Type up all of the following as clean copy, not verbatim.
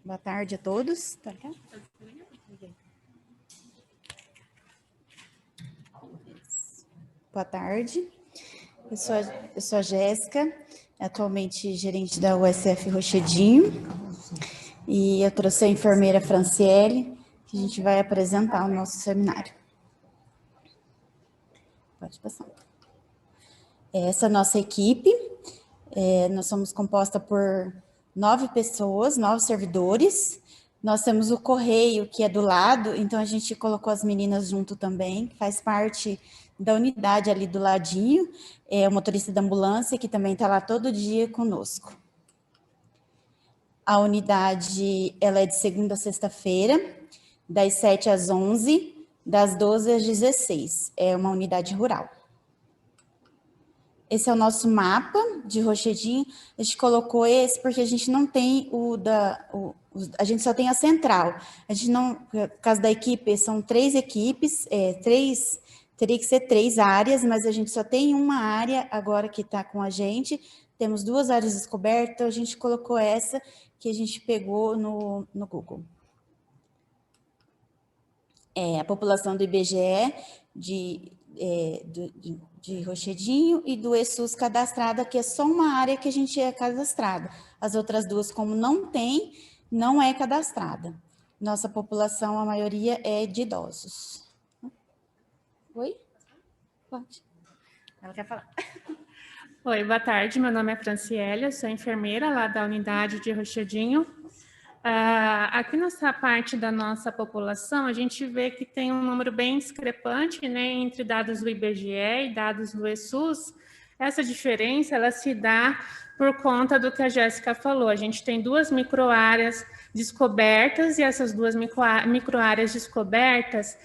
Boa tarde a todos. Boa tarde. Eu sou a Jéssica, atualmente gerente da USF Rochedinho, e eu trouxe a enfermeira Franciele, que a gente vai apresentar o nosso seminário. Pode passar. Essa é a nossa equipe. Nós somos composta por 9 pessoas, 9 servidores. Nós temos o correio, que é do lado, então a gente colocou as meninas junto também, que faz parte da unidade ali do ladinho. É o motorista da ambulância, que também está lá todo dia conosco. A unidade, ela é de segunda a sexta-feira, das 7 às 11, das 12 às 16. É uma unidade rural. Esse é o nosso mapa de Rochedinho. A gente colocou esse porque a gente não tem a gente só tem a central. A gente não, por causa da equipe, são 3 equipes, teria que ser 3 áreas, mas a gente só tem uma área agora que está com a gente. Temos 2 áreas descobertas, então a gente colocou essa que a gente pegou no Google. A população do IBGE de Rochedinho e do ESUS cadastrada, que é só uma área que a gente é cadastrada. As outras 2, como não tem, não é cadastrada. Nossa população, a maioria é de idosos. Oi? Pode. Ela quer falar. Oi, boa tarde. Meu nome é Franciele, eu sou enfermeira lá da unidade de Rochedinho. Aqui nessa parte da nossa população, a gente vê que tem um número bem discrepante, né, entre dados do IBGE e dados do ESUS. Essa diferença, ela se dá por conta do que a Jéssica falou. A gente tem 2 microáreas descobertas, e essas 2 microáreas descobertas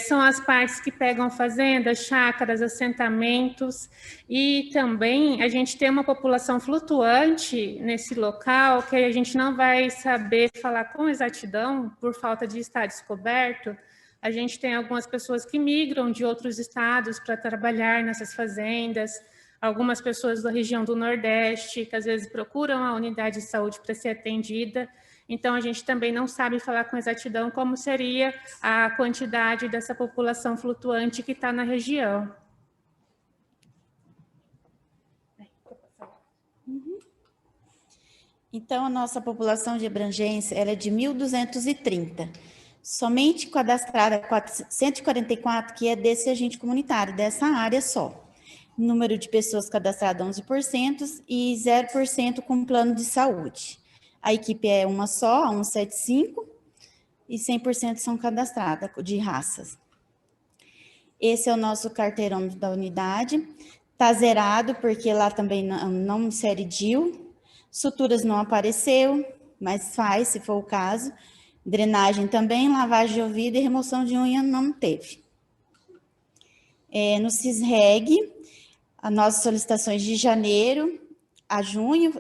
são as partes que pegam fazendas, chácaras, assentamentos, e também a gente tem uma população flutuante nesse local que a gente não vai saber falar com exatidão por falta de estar descoberto. A gente tem algumas pessoas que migram de outros estados para trabalhar nessas fazendas, algumas pessoas da região do Nordeste, que às vezes procuram a unidade de saúde para ser atendida. Então, a gente também não sabe falar com exatidão como seria a quantidade dessa população flutuante que está na região. Então, a nossa população de abrangência ela é de 1.230. Somente cadastrada 144, que é desse agente comunitário, dessa área só. Número de pessoas cadastradas 11% e 0% com plano de saúde. A equipe é uma só, a 175, e 100% são cadastradas de raças. Esse é o nosso carteirão da unidade. Está zerado, porque lá também não insere DIU. Suturas não apareceu, mas faz, se for o caso. Drenagem também, lavagem de ouvido e remoção de unha não teve. No CISREG, as nossas solicitações de janeiro a junho,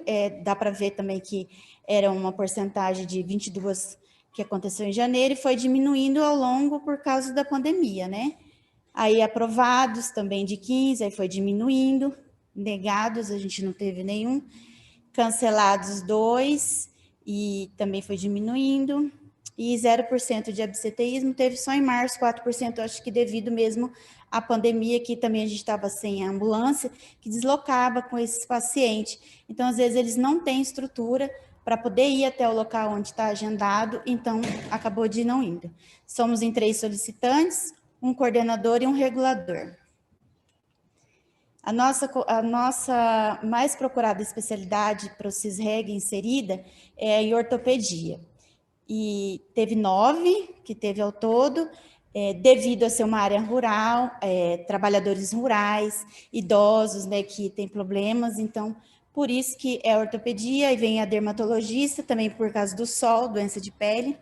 dá para ver também que era uma porcentagem de 22 que aconteceu em janeiro e foi diminuindo ao longo por causa da pandemia, né? Aí aprovados também de 15, aí foi diminuindo, negados a gente não teve nenhum, cancelados 2 e também foi diminuindo, e 0% de absenteísmo teve só em março, 4%, acho que devido mesmo à pandemia, que também a gente estava sem a ambulância, que deslocava com esses pacientes. Então, às vezes, eles não têm estrutura para poder ir até o local onde está agendado, então acabou de não ir. Somos em 3 solicitantes, um coordenador e um regulador. A nossa mais procurada especialidade para o CISREG inserida é em ortopedia. E teve 9, que teve ao todo, devido a ser uma área rural, trabalhadores rurais, idosos, né, que têm problemas, então, por isso que é ortopedia, e vem a dermatologista, também por causa do sol, doença de pele,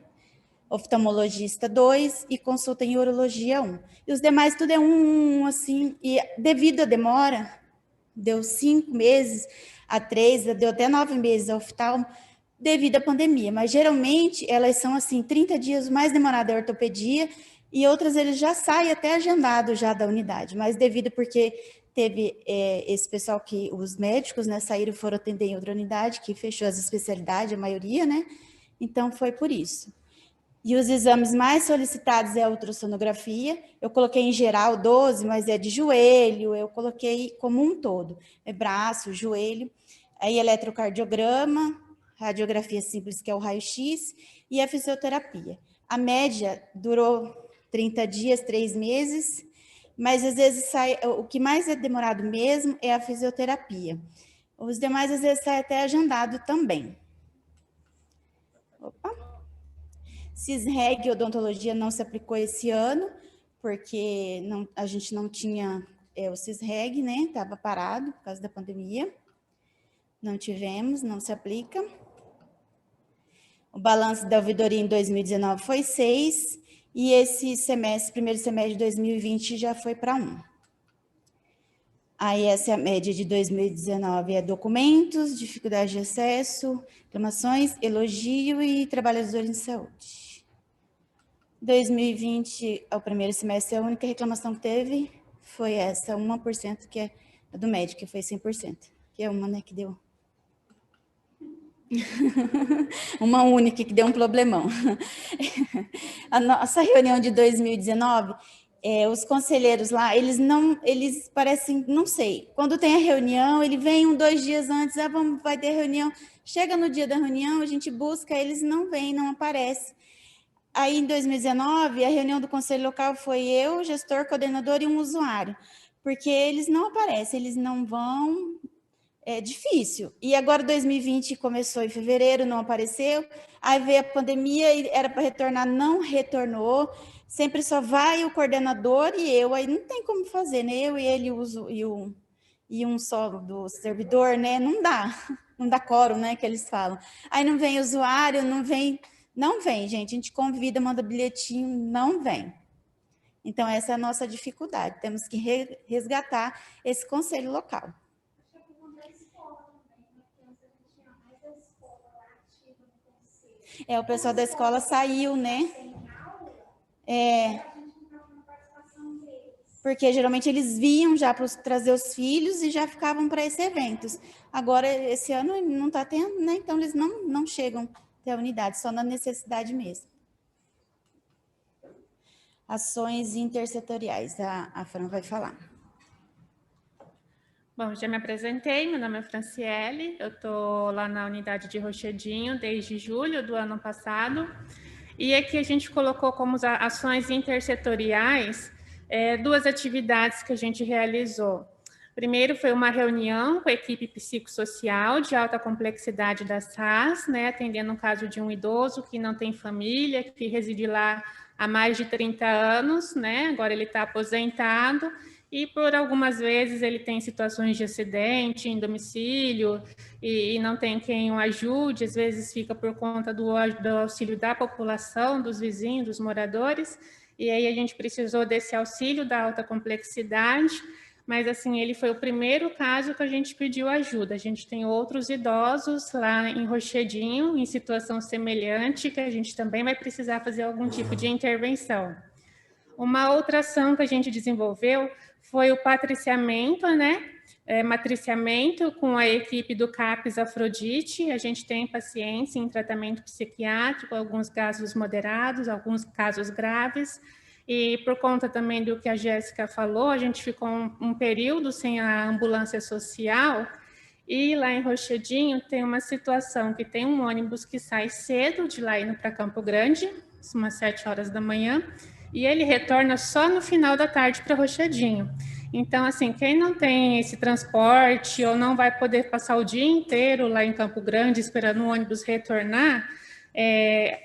oftalmologista 2 e consulta em urologia 1. E os demais tudo é um, assim, e devido à demora, deu 5 meses a 3, deu até 9 meses a oftalmo, devido à pandemia, mas geralmente elas são assim, 30 dias mais demorada a ortopedia, e outras eles já saem até agendado já da unidade, mas devido porque teve esse pessoal que, os médicos, né, saíram e foram atender em outra unidade, que fechou as especialidades, a maioria, né, então foi por isso. E os exames mais solicitados é a ultrassonografia, eu coloquei em geral 12, mas é de joelho, eu coloquei como um todo, é braço, joelho, aí eletrocardiograma, radiografia simples, que é o raio-x, e a fisioterapia. A média durou 30 dias, 3 meses, mas às vezes sai, o que mais é demorado mesmo é a fisioterapia. Os demais às vezes sai até agendado também. Opa. Cisreg e odontologia não se aplicou esse ano, porque a gente não tinha o Cisreg, né? Estava parado por causa da pandemia. Não tivemos, não se aplica. O balanço da ouvidoria em 2019 foi 6, e esse semestre, primeiro semestre de 2020, já foi para 1. Aí essa é a média de 2019, é documentos, dificuldade de acesso, reclamações, elogio e trabalhadores em saúde. 2020, ao primeiro semestre, a única reclamação que teve foi essa, 1%, que é a do médico, que foi 100%, que é uma, né, que deu... uma única que deu um problemão. A nossa reunião de 2019, os conselheiros lá, eles parecem, não sei, quando tem a reunião, ele vem 2 dias antes, vai ter reunião, chega no dia da reunião, a gente busca, eles não vêm, não aparecem. Aí, em 2019, a reunião do conselho local foi eu, gestor, coordenador e um usuário, porque eles não aparecem, eles não vão... É difícil. E agora 2020 começou em fevereiro, não apareceu. Aí veio a pandemia e era para retornar, não retornou. Sempre só vai o coordenador e eu, aí não tem como fazer, né? Eu e ele e um só do servidor, né? Não dá quórum, né? Que eles falam. Aí não vem usuário, não vem, gente. A gente convida, manda bilhetinho, não vem. Então, essa é a nossa dificuldade. Temos que resgatar esse conselho local. O pessoal da escola saiu, né? Porque geralmente eles vinham já para trazer os filhos e já ficavam para esses eventos. Agora, esse ano não está tendo, né? Então eles não chegam até a unidade, só na necessidade mesmo. Ações intersetoriais, a Fran vai falar. Bom, já me apresentei, meu nome é Franciele, eu estou lá na unidade de Rochedinho desde julho do ano passado, e aqui a gente colocou como ações intersetoriais 2 atividades que a gente realizou. Primeiro foi uma reunião com a equipe psicossocial de alta complexidade da SAS, né, atendendo o caso de um idoso que não tem família, que reside lá há mais de 30 anos, né, agora ele está aposentado, e por algumas vezes ele tem situações de acidente em domicílio e não tem quem o ajude, às vezes fica por conta do auxílio da população, dos vizinhos, dos moradores, e aí a gente precisou desse auxílio da alta complexidade, mas assim, ele foi o primeiro caso que a gente pediu ajuda. A gente tem outros idosos lá em Rochedinho, em situação semelhante, que a gente também vai precisar fazer algum tipo de intervenção. Uma outra ação que a gente desenvolveu foi o patriciamento, né? Matriciamento com a equipe do CAPES Afrodite. A gente tem pacientes em tratamento psiquiátrico, alguns casos moderados, alguns casos graves. E por conta também do que a Jéssica falou, a gente ficou um período sem a ambulância social. E lá em Rochedinho tem uma situação que tem um ônibus que sai cedo de lá indo para Campo Grande, umas 7 horas da manhã, e ele retorna só no final da tarde para Rochedinho. Então, assim, quem não tem esse transporte ou não vai poder passar o dia inteiro lá em Campo Grande esperando o ônibus retornar,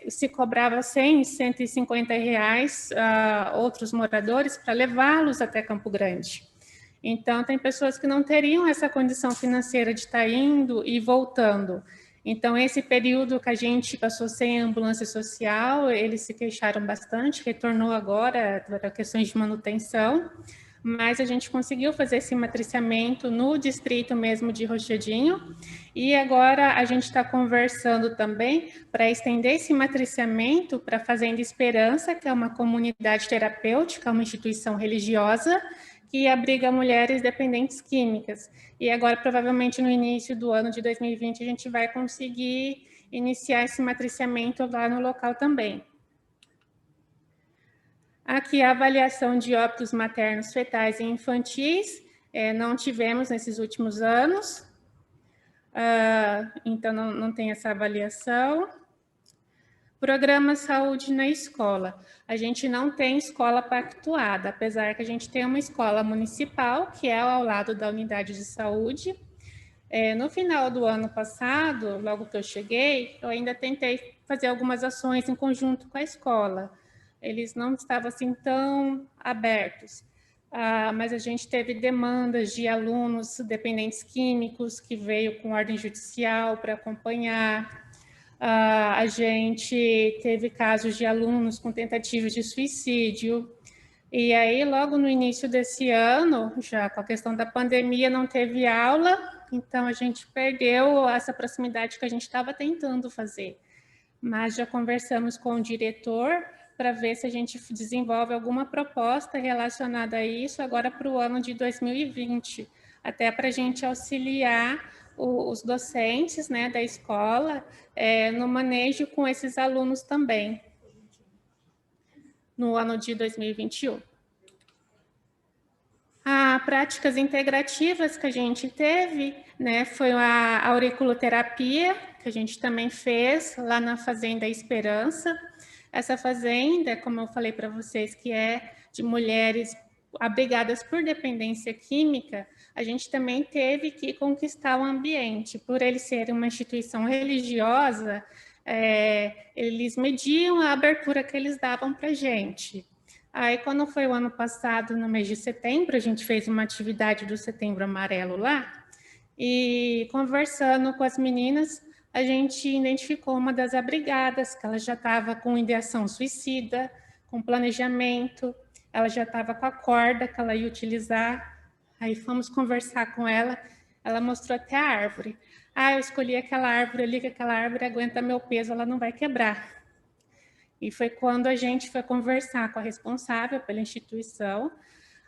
se cobrava 100, 150 reais a outros moradores para levá-los até Campo Grande. Então, tem pessoas que não teriam essa condição financeira de estar indo e voltando. Então, esse período que a gente passou sem ambulância social, eles se queixaram bastante, retornou agora para questões de manutenção, mas a gente conseguiu fazer esse matriciamento no distrito mesmo de Rochedinho, e agora a gente está conversando também para estender esse matriciamento para a Fazenda Esperança, que é uma comunidade terapêutica, uma instituição religiosa, que abriga mulheres dependentes químicas. E agora, provavelmente, no início do ano de 2020, a gente vai conseguir iniciar esse matriciamento lá no local também. Aqui a avaliação de óbitos maternos, fetais e infantis, não tivemos nesses últimos anos, então não tem essa avaliação. Programa Saúde na Escola. A gente não tem escola pactuada, apesar que a gente tem uma escola municipal, que é ao lado da unidade de saúde. No final do ano passado, logo que eu cheguei, eu ainda tentei fazer algumas ações em conjunto com a escola. Eles não estavam assim tão abertos, mas a gente teve demandas de alunos dependentes químicos que veio com ordem judicial para acompanhar. A gente teve casos de alunos com tentativas de suicídio. E aí, logo no início desse ano, já com a questão da pandemia, não teve aula, então a gente perdeu essa proximidade que a gente estava tentando fazer. Mas já conversamos com o diretor para ver se a gente desenvolve alguma proposta relacionada a isso agora para o ano de 2020, até para a gente auxiliar os docentes, né, da escola no manejo com esses alunos também, no ano de 2021. Práticas integrativas que a gente teve, né, foi a auriculoterapia, que a gente também fez lá na Fazenda Esperança. Essa fazenda, como eu falei para vocês, que é de mulheres abrigadas por dependência química, a gente também teve que conquistar o ambiente. Por ele ser uma instituição religiosa, eles mediam a abertura que eles davam para a gente. Aí, quando foi o ano passado, no mês de setembro, a gente fez uma atividade do Setembro Amarelo lá, e conversando com as meninas, a gente identificou uma das abrigadas, que ela já estava com ideação suicida, com planejamento, ela já estava com a corda que ela ia utilizar. Aí fomos conversar com ela, ela mostrou até a árvore. Eu escolhi aquela árvore ali, que aquela árvore aguenta meu peso, ela não vai quebrar. E foi quando a gente foi conversar com a responsável pela instituição,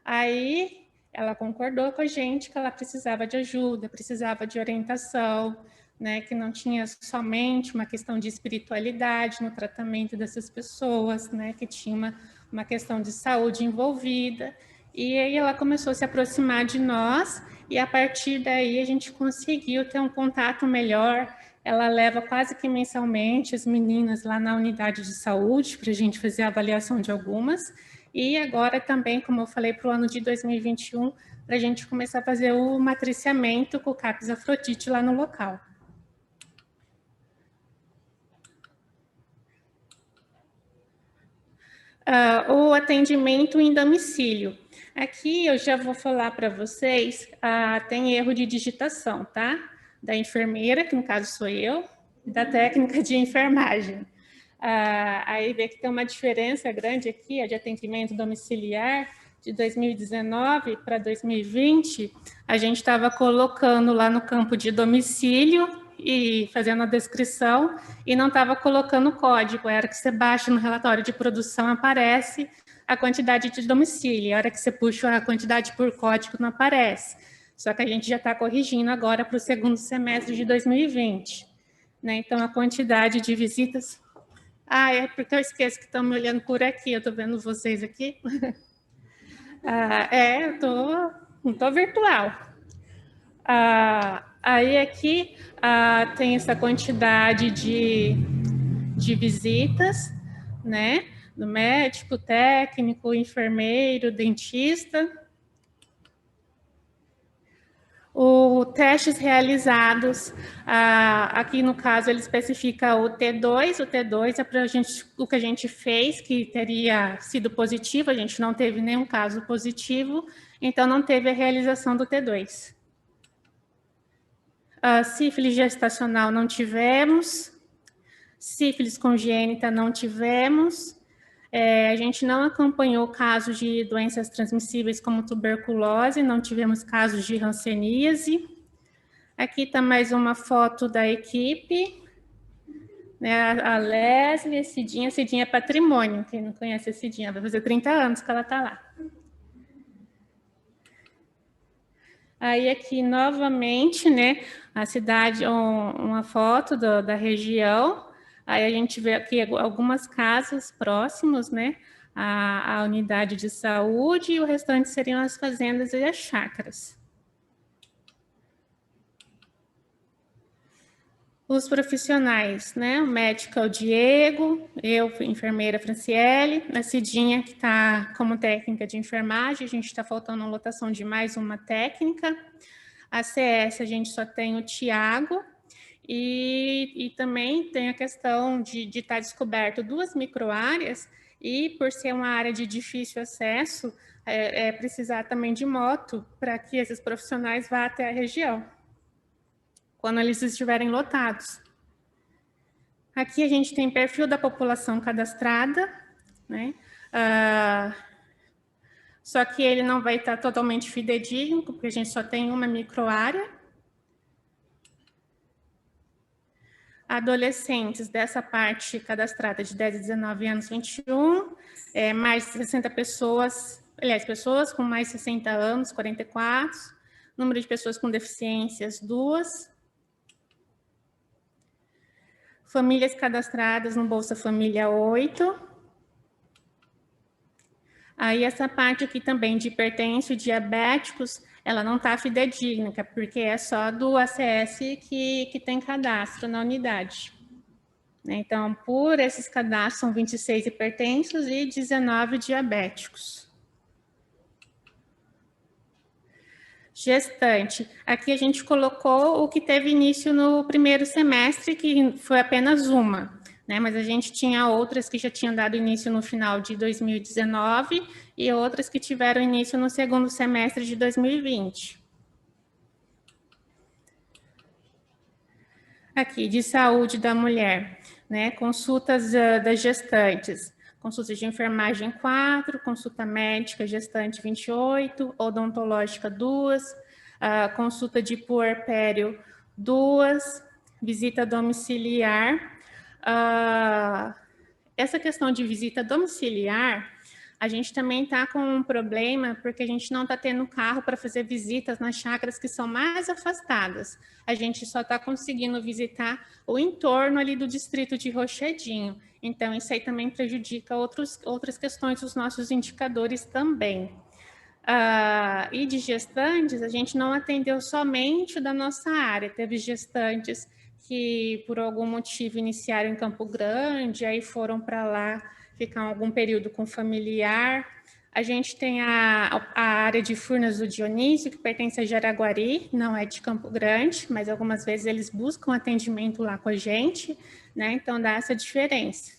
aí ela concordou com a gente que ela precisava de ajuda, precisava de orientação, né, que não tinha somente uma questão de espiritualidade no tratamento dessas pessoas, né, que tinha uma questão de saúde envolvida. E aí ela começou a se aproximar de nós, e a partir daí a gente conseguiu ter um contato melhor. Ela leva quase que mensalmente as meninas lá na unidade de saúde para a gente fazer a avaliação de algumas. E agora também, como eu falei, para o ano de 2021, para a gente começar a fazer o matriciamento com o CAPS Afrodite lá no local. O atendimento em domicílio. Aqui eu já vou falar para vocês, tem erro de digitação, tá? Da enfermeira, que no caso sou eu, e da técnica de enfermagem. Aí vê que tem uma diferença grande aqui, de atendimento domiciliar, de 2019 para 2020, a gente estava colocando lá no campo de domicílio e fazendo a descrição, e não estava colocando o código. Era que você baixa no relatório de produção, aparece a quantidade de domicílio. A hora que você puxa a quantidade por código, não aparece. Só que a gente já está corrigindo agora para o segundo semestre de 2020. Né? Então, a quantidade de visitas... é porque eu esqueço que estão me olhando por aqui, eu estou vendo vocês aqui. Eu estou virtual. Aí aqui tem essa quantidade de visitas, né? Do médico, técnico, enfermeiro, dentista. Os testes realizados, aqui no caso ele especifica o T2 é para o que a gente fez, que teria sido positivo, a gente não teve nenhum caso positivo, então não teve a realização do T2. Sífilis gestacional não tivemos, sífilis congênita não tivemos, a gente não acompanhou casos de doenças transmissíveis como tuberculose, não tivemos casos de hanseníase. Aqui está mais uma foto da equipe, né, a Leslie, a Cidinha é patrimônio, quem não conhece a Cidinha, vai fazer 30 anos que ela está lá. Aí aqui, novamente, né, a cidade, uma foto da região. Aí a gente vê aqui algumas casas próximas, né, à unidade de saúde, e o restante seriam as fazendas e as chácaras. Os profissionais, né? O médico é o Diego, eu, enfermeira Franciele, a Cidinha, que está como técnica de enfermagem, a gente está faltando a lotação de mais uma técnica. A CS, a gente só tem o Tiago, e também tem a questão de estar descoberto 2 microáreas, e por ser uma área de difícil acesso, precisar também de moto para que esses profissionais vá até a região, quando eles estiverem lotados. Aqui a gente tem perfil da população cadastrada, né? Só que ele não vai estar totalmente fidedigno, porque a gente só tem uma microárea. Adolescentes dessa parte cadastrada de 10 a 19 anos, 21, mais de 60 pessoas, aliás, pessoas com mais de 60 anos, 44, número de pessoas com deficiências, 2. Famílias cadastradas no Bolsa Família, 8. Aí essa parte aqui também de hipertenso e diabéticos, ela não está fidedigna, porque é só do ACS que tem cadastro na unidade. Então, por esses cadastros, são 26 hipertensos e 19 diabéticos. Gestante. Aqui a gente colocou o que teve início no primeiro semestre, que foi apenas uma, né? Mas a gente tinha outras que já tinham dado início no final de 2019 e outras que tiveram início no segundo semestre de 2020. Aqui, de saúde da mulher, né? Consultas das gestantes. Consulta de enfermagem 4, consulta médica gestante 28, odontológica 2, consulta de puerpério 2, visita domiciliar. Essa questão de visita domiciliar, a gente também está com um problema, porque a gente não está tendo carro para fazer visitas nas chácaras que são mais afastadas. A gente só está conseguindo visitar o entorno ali do distrito de Rochedinho. Então, isso aí também prejudica outras questões dos nossos indicadores também. E de gestantes, a gente não atendeu somente da nossa área. Teve gestantes que, por algum motivo, iniciaram em Campo Grande, aí foram para lá ficar algum período com familiar. A gente tem a área de Furnas do Dionísio, que pertence a Jaraguari, não é de Campo Grande, mas algumas vezes eles buscam atendimento lá com a gente, né? Então dá essa diferença.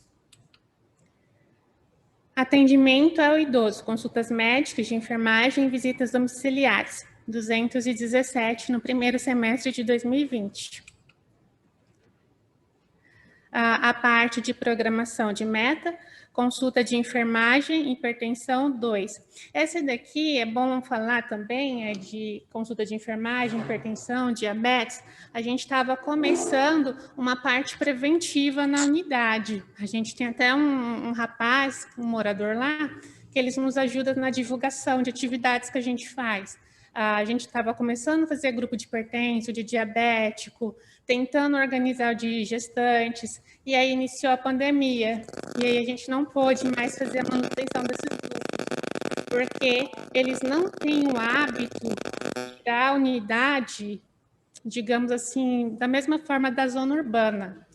Atendimento ao idoso, consultas médicas, de enfermagem e visitas domiciliares, 217 no primeiro semestre de 2020. A parte de programação de meta, consulta de enfermagem, hipertensão 2. Essa daqui é bom falar também, é de consulta de enfermagem, hipertensão, diabetes. A gente estava começando uma parte preventiva na unidade. A gente tem até um rapaz, um morador lá, que eles nos ajudam na divulgação de atividades que a gente faz. A gente estava começando a fazer grupo de hipertenso, de diabético, tentando organizar o de gestantes, e aí iniciou a pandemia, e aí a gente não pôde mais fazer a manutenção desses grupos, porque eles não têm o hábito da unidade, digamos assim, da mesma forma da zona urbana,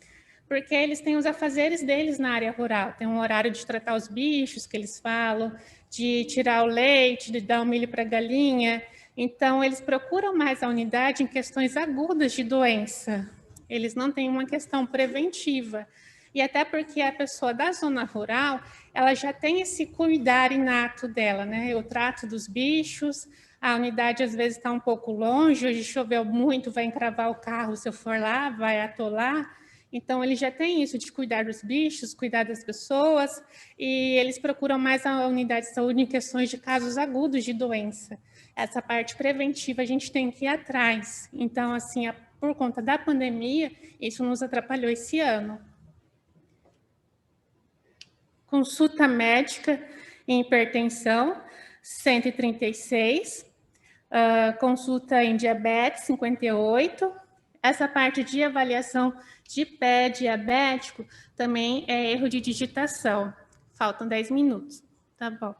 porque eles têm os afazeres deles na área rural, tem um horário de tratar os bichos que eles falam, de tirar o leite, de dar o milho para a galinha. Então, eles procuram mais a unidade em questões agudas de doença. Eles não têm uma questão preventiva. E até porque a pessoa da zona rural, ela já tem esse cuidar inato dela, né? O trato dos bichos, a unidade às vezes está um pouco longe, hoje choveu muito, vai encravar o carro se eu for lá, vai atolar. Então, ele já tem isso de cuidar dos bichos, cuidar das pessoas, e eles procuram mais a unidade de saúde em questões de casos agudos de doença. Essa parte preventiva a gente tem que ir atrás. Então, assim, por conta da pandemia, isso nos atrapalhou esse ano. Consulta médica em hipertensão, 136. consulta em diabetes, 58. Essa parte de avaliação de pé diabético também é erro de digitação. Faltam 10 minutos. Tá bom.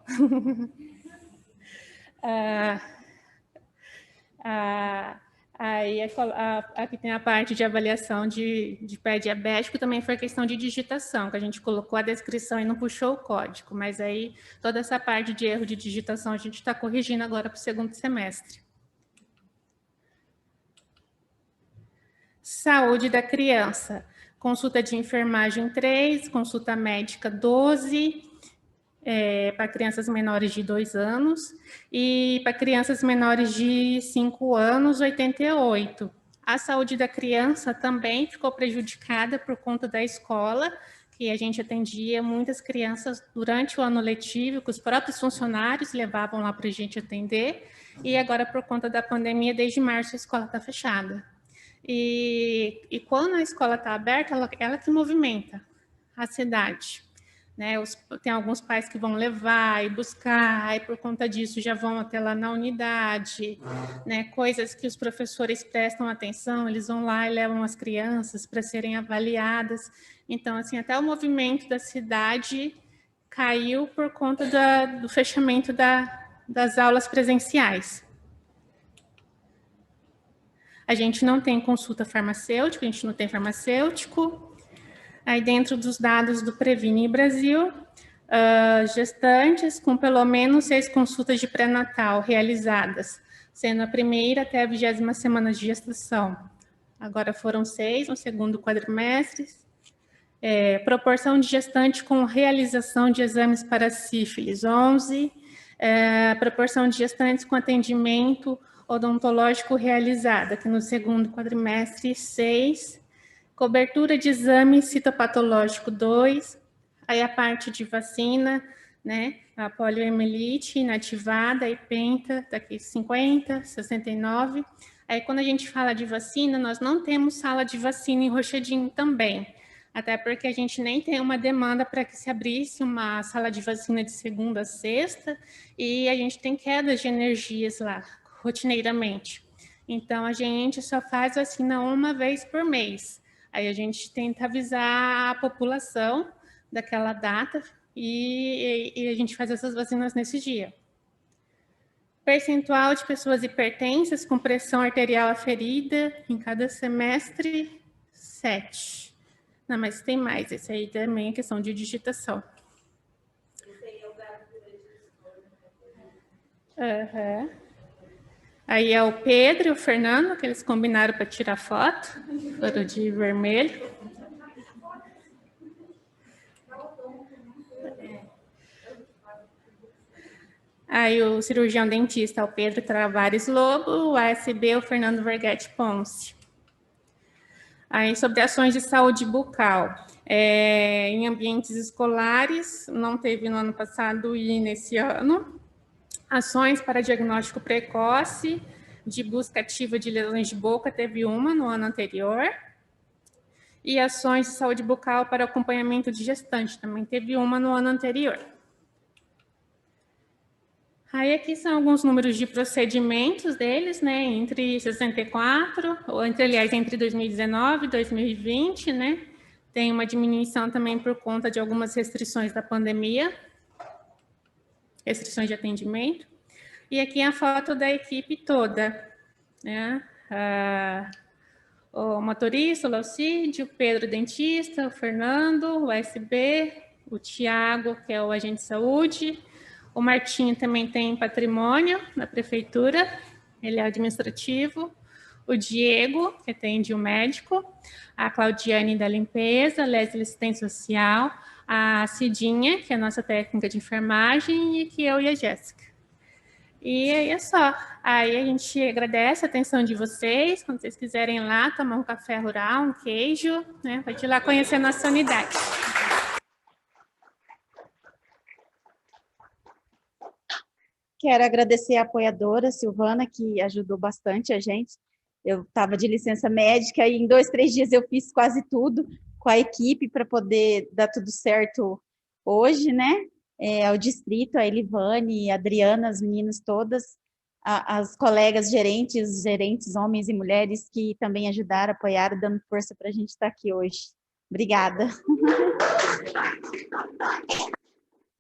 Aí aqui tem a parte de avaliação de pé diabético, também foi questão de digitação, que a gente colocou a descrição e não puxou o código, mas aí toda essa parte de erro de digitação a gente está corrigindo agora para o segundo semestre. Saúde da criança, consulta de enfermagem 3, consulta médica 12, para crianças menores de 2 anos, e para crianças menores de 5 anos, 88. A saúde da criança também ficou prejudicada por conta da escola, que a gente atendia muitas crianças durante o ano letivo, que os próprios funcionários levavam lá para a gente atender, e agora, por conta da pandemia, desde março a escola está fechada. E quando a escola está aberta, ela que movimenta a cidade. Né? Tem alguns pais que vão levar e buscar, e por conta disso já vão até lá na unidade, né? Coisas que os professores prestam atenção, eles vão lá e levam as crianças para serem avaliadas. Então, assim, até o movimento da cidade caiu por conta do fechamento das aulas presenciais. A gente não tem consulta farmacêutica, a gente não tem farmacêutico. Aí, dentro dos dados do Previne Brasil, gestantes com pelo menos 6 consultas de pré-natal realizadas, sendo a primeira até a 20ª semana de gestação. Agora foram 6 no segundo quadrimestre. Proporção de gestante com realização de exames para sífilis, 11. Proporção de gestantes com atendimento odontológico realizada, que no segundo quadrimestre, 6. Cobertura de exame citopatológico, 2. Aí a parte de vacina, né? A poliomielite inativada e penta, daqui 50, 69. Aí quando a gente fala de vacina, nós não temos sala de vacina em Rochedinho também. Até porque a gente nem tem uma demanda para que se abrisse uma sala de vacina de segunda a sexta, e a gente tem quedas de energias lá, rotineiramente. Então, a gente só faz vacina uma vez por mês. Aí a gente tenta avisar a população daquela data e a gente faz essas vacinas nesse dia. Percentual de pessoas hipertensas com pressão arterial aferida em cada semestre, 7. Não, mas tem mais. Esse aí também é questão de digitação. Uhum. Aí é o Pedro e o Fernando, que eles combinaram para tirar foto, foram de vermelho. Aí o cirurgião dentista, o Pedro Travares Lobo, o ASB, o Fernando Verghetti Ponce. Aí sobre ações de saúde bucal, em ambientes escolares, não teve no ano passado e nesse ano. Ações para diagnóstico precoce, de busca ativa de lesões de boca, teve uma no ano anterior. E ações de saúde bucal para acompanhamento de gestante, também teve uma no ano anterior. Aí aqui são alguns números de procedimentos deles, né, entre 64, ou entre 2019 e 2020, né, tem uma diminuição também por conta de algumas restrições da pandemia, restrições de atendimento. E aqui a foto da equipe toda, né, o motorista, o Laucídio, o Pedro, dentista, o Fernando, o SB, o Tiago, que é o agente de saúde, o Martinho também tem patrimônio na prefeitura, ele é administrativo, o Diego, que atende o médico, a Claudiane da limpeza, a Leslie assistente social, a Cidinha, que é a nossa técnica de enfermagem, e que eu e a Jéssica. E aí é só. Aí a gente agradece a atenção de vocês. Quando vocês quiserem ir lá tomar um café rural, um queijo, né? Pode ir lá conhecer a nossa unidade. Quero agradecer a apoiadora, Silvana, que ajudou bastante a gente. Eu estava de licença médica e em 2, 3 dias eu fiz quase tudo com a equipe para poder dar tudo certo hoje, né? Ao distrito, a Elivane, a Adriana, as meninas todas as colegas gerentes, homens e mulheres que também ajudaram, apoiaram, dando força para a gente estar aqui hoje. Obrigada.